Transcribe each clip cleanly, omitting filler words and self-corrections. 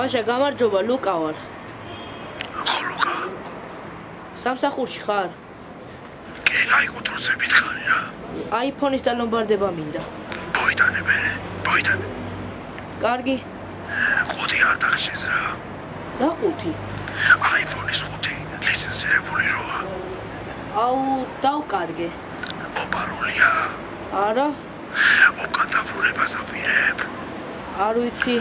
ვაშა, გამარჯობა, ლუკა ვარ. ხო, ლუკა. სამსახურში ხარ? კი, რაიკო დროებით ხარ რა. iPhone-ის დალომბარდება მინდა. მოიტანე მერე, მოიტანე. კარგი. 5 არ დაგჭირს რა. რა 5? iPhone-ის 5, ლიცენზირებული როა. აუ, დავკარგე. მოპარულია. არა. უკან დაბრუნებას აპირებ. არ ვიცი.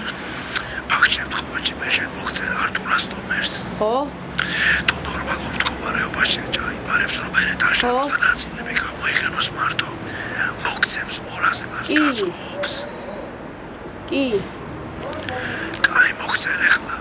აქ შემთხვევაში მე შენ მოგწერ არტურას ნომერს. ხო? თუ ნორმალურ მდგომარეობაში ჩაიბარებს რომ მე დაშავოს და ნაწილები გამოიყენოს მარტო. მოგცემს 200 ლარს გაწყობს. კი. კაი მოგწერ ახლა.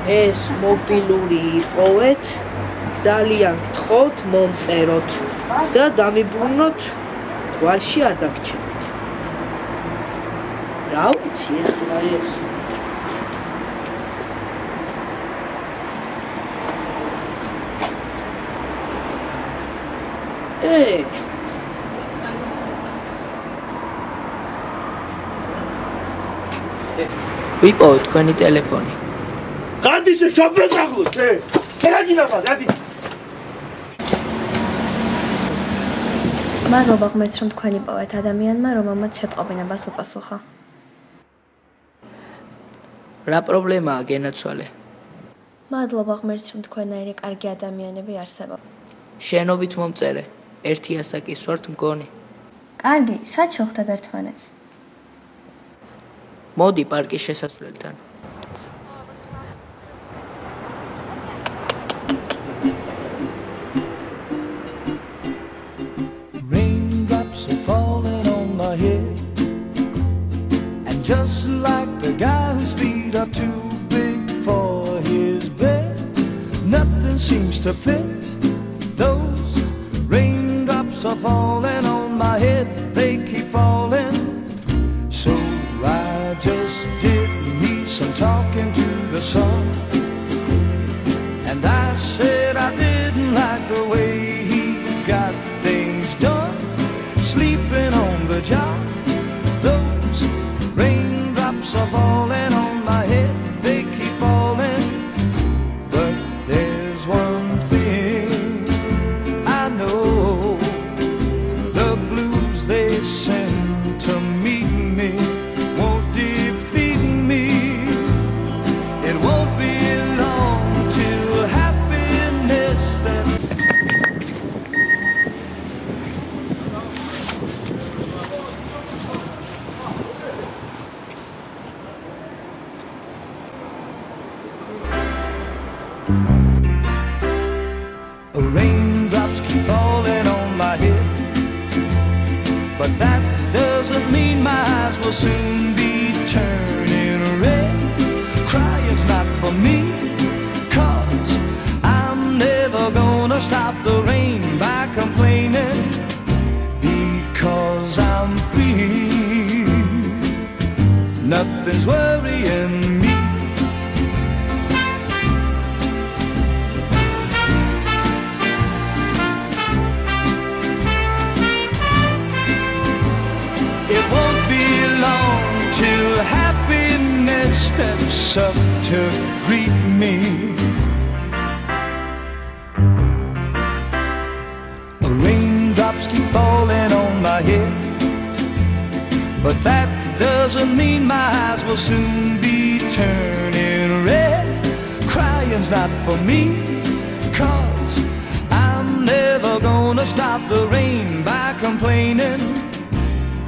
ეს მობილური იპოვეთ, ძალიან გთხოვთ მომწეროთ და დამიბრუნოთ, თვალში არ დაგჩნდეთ. რა ვიცი ახლა ეს? ვიპოვეთ თქვენი ტელეფონი. Gandhi se șopetagul, ce? Ce gădi la față, gădi? მადლობა ღმერთს რომ თქვენი პოვეთ ადამიანმა რომელმაც შეტყობინებას უპასუხა. რა პრობლემაა გენაცვალე? მადლობა ღმერთს რომ თქვენაირი კარგი ადამიანები არსებობ. შენობით მომწერე, ერთი ასაკის ვართ მგონი. კარგი, სად შევხვდეთ ერთმანეთს? მოდი პარკის შესასვლელთან. Just like the guy whose feet are too big for his bed, nothing seems to fit. Those raindrops are falling on my head, they keep falling. So I just did me some talking to the sun, and I said I didn't like the way he got things done, sleeping on the job. Raindrops are falling on my head, they keep falling. But there's one thing I know, the blues they send to meet me won't defeat me. It won't be long till happiness then. Raindrops keep falling on my head, but that doesn't mean my eyes will soon be turning red. Crying's not for me, 'cause I'm never gonna stop the rain by complaining, because I'm free. Nothing's worrying me. It won't be long till happiness steps up to greet me. Raindrops keep falling on my head, but that doesn't mean my eyes will soon be turning red. Crying's not for me, 'cause I'm never gonna stop the rain by complaining,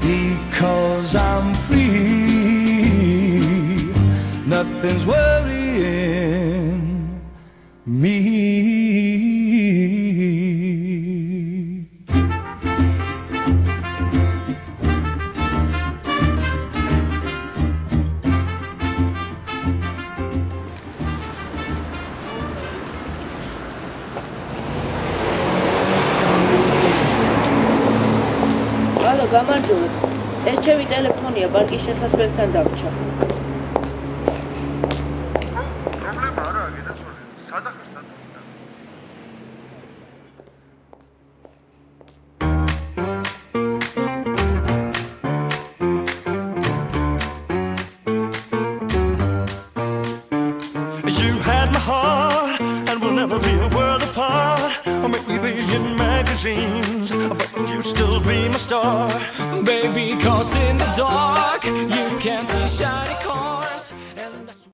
because I'm free. Nothing's worrying me. გამარჯობა. ეს ჩემი ტელეფონია პარკის შესასვლელთან დამჭა. პრობლემა არაა, გედაცვალე. სადახარ სად? You had my heart, and we'll never be a world apart. Or maybe in magazines, but you still be my star. Baby, 'cause in the dark you can't see shiny cars.